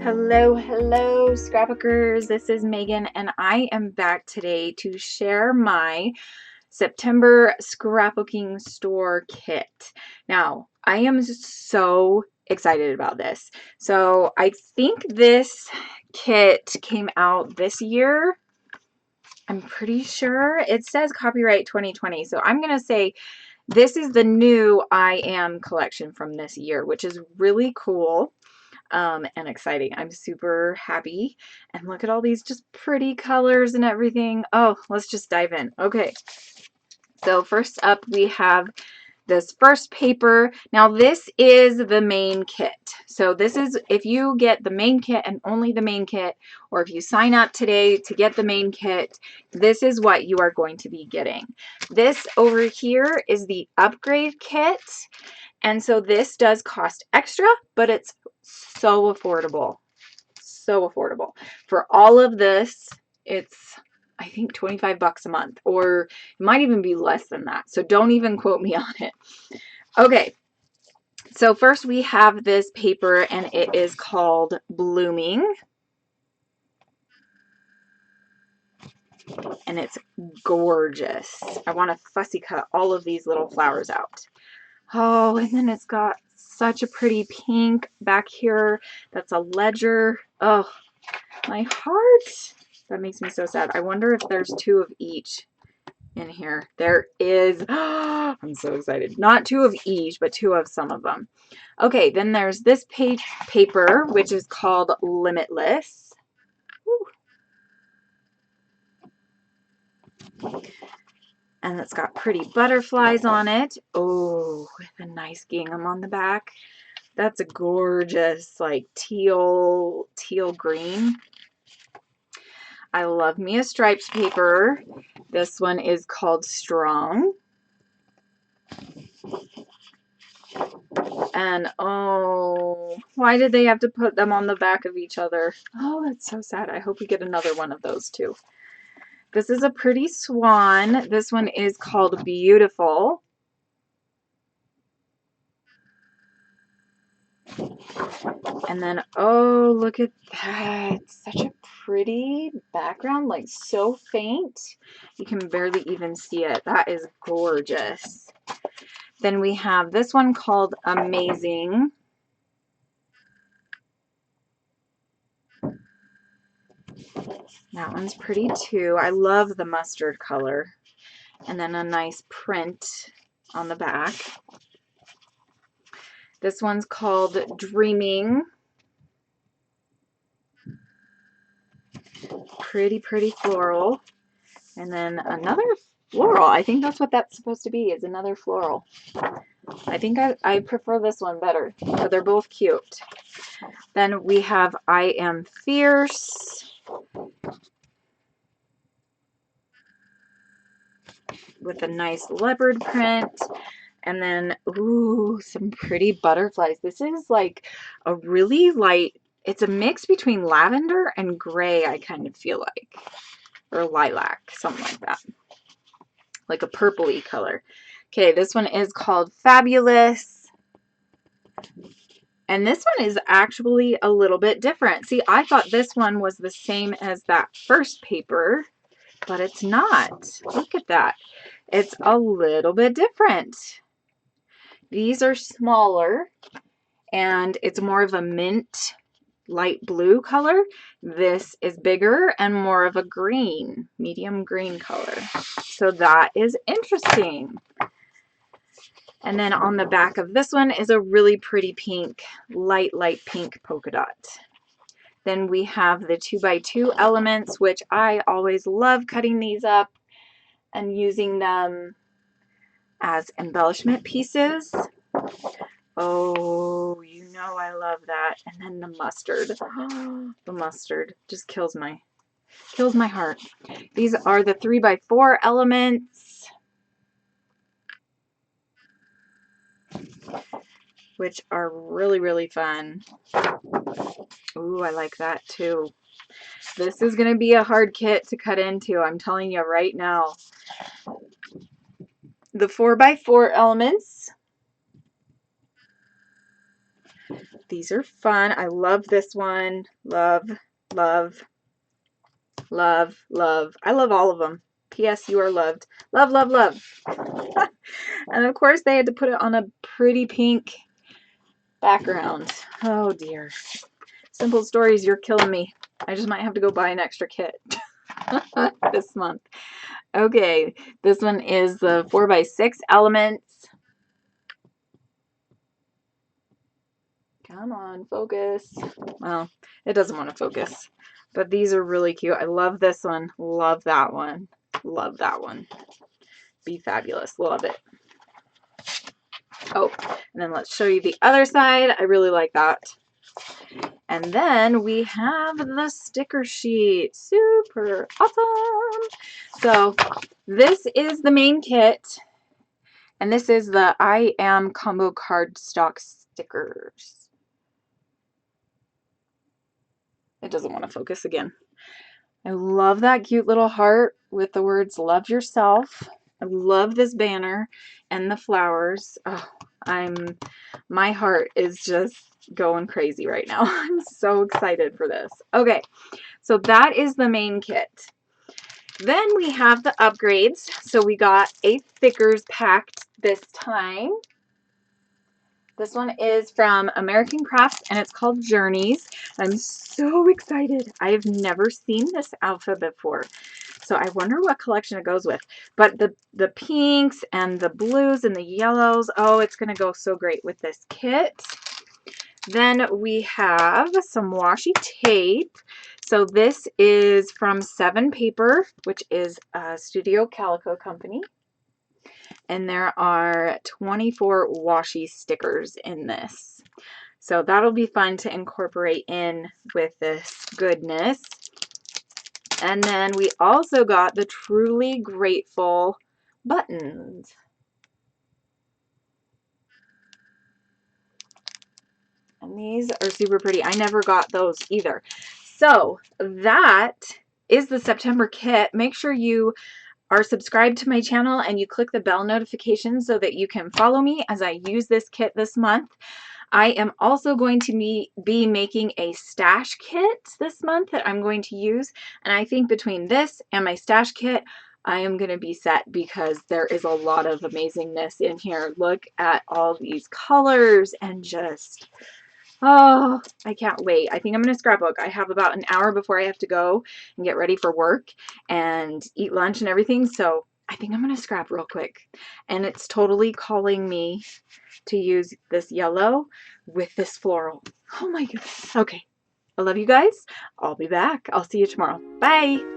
Hello, hello, scrapbookers. This is Megan, and I am back today to share my September scrapbooking store kit. Now, I am so excited about this. So, I think this kit came out this year. I'm pretty sure it says copyright 2020. So, I'm going to say this is the new I Am collection from this year, which is really cool. And exciting. I'm super happy. And look at all these just pretty colors and everything. Oh, let's just dive in. Okay. So first up, we have this first paper. Now this is the main kit. So this is if you get the main kit and only the main kit, or if you sign up today to get the main kit, this is what you are going to be getting. This over here is the upgrade kit. And so this does cost extra, but it's so affordable. So affordable. For all of this, it's I think 25 bucks a month, or it might even be less than that. So don't even quote me on it. Okay. So first we have this paper and it is called Blooming. And it's gorgeous. I want to fussy cut all of these little flowers out. Oh, and then it's got such a pretty pink back here. That's a ledger. Oh, my heart. That makes me so sad. I wonder if there's two of each in here. There is. I'm so excited. Not two of each, but two of some of them. Okay, then there's this paper, which is called Limitless. Woo. And it's got pretty butterflies on it. Oh, with a nice gingham on the back. That's a gorgeous, like teal green. I love me a stripes paper. This one is called Strong. And oh, why did they have to put them on the back of each other? Oh, that's so sad. I hope we get another one of those too. This is a pretty swan. This one is called Beautiful. And then, oh, look at that. Such a pretty background, like so faint. You can barely even see it. That is gorgeous. Then we have this one called Amazing. That one's pretty too. I love the mustard color. And then a nice print on the back. This one's called Dreaming. Pretty, pretty floral. And then another floral. I think that's what that's supposed to be, is another floral. I think I prefer this one better, but they're both cute. Then we have I Am Fierce. With a nice leopard print. And then, ooh, some pretty butterflies. This is like a really light, it's a mix between lavender and gray, I kind of feel like. Or lilac, something like that. Like a purpley color. Okay, this one is called Fabulous. And this one is actually a little bit different. See, I thought this one was the same as that first paper, but it's not. Look at that. It's a little bit different. These are smaller, and it's more of a mint light blue color. This is bigger and more of a green, medium green color. So that is interesting. And then on the back of this one is a really pretty pink, light pink polka dot. Then we have the 2x2 elements, which I always love cutting these up and using them as embellishment pieces. Oh, you know I love that. And then the mustard. The mustard just kills my heart. These are the 3x4 elements, which are really, really fun. Ooh, I like that too. This is going to be a hard kit to cut into, I'm telling you right now. The 4x4 elements. these are fun. I love this one. Love, love, love, love. I love all of them. P.S. You are loved. Love, love, love. And of course they had to put it on a pretty pink background. Oh dear. Simple Stories, you're killing me. I just might have to go buy an extra kit this month. Okay, this one is the 4x6 elements. Come on, focus. Well, it doesn't want to focus, but these are really cute. I love this one. Love that one. Love that one. Be fabulous. Love it. Oh, and then let's show you the other side. I really like that. And then we have the sticker sheet. Super awesome. So this is the main kit. And this is the I Am combo cardstock stickers. It doesn't want to focus again. I love that cute little heart with the words love yourself. I love this banner and the flowers. Oh, my heart is just going crazy right now. I'm so excited for this. Okay, so that is the main kit. Then we have the upgrades. So we got a thickers packed this time. This one is from American Crafts and it's called Journeys. I'm so excited. I've never seen this alpha before. So I wonder what collection it goes with. But the pinks and the blues and the yellows, oh, it's going to go so great with this kit. Then we have some washi tape. So this is from 7 Paper, which is a Studio Calico company. And there are 24 washi stickers in this. So that'll be fun to incorporate in with this goodness. And then we also got the Truly Grateful buttons. And these are super pretty. I never got those either. So that is the September kit. Make sure you are subscribed to my channel and you click the bell notification so that you can follow me as I use this kit this month. I am also going to be making a stash kit this month that I'm going to use. And I think between this and my stash kit, I am going to be set because there is a lot of amazingness in here. Look at all these colors and just, oh, I can't wait. I think I'm going to scrapbook. I have about an hour before I have to go and get ready for work and eat lunch and everything. So I think I'm going to scrap real quick. And it's totally calling me to use this yellow with this floral. Oh my goodness. Okay. I love you guys. I'll be back. I'll see you tomorrow. Bye.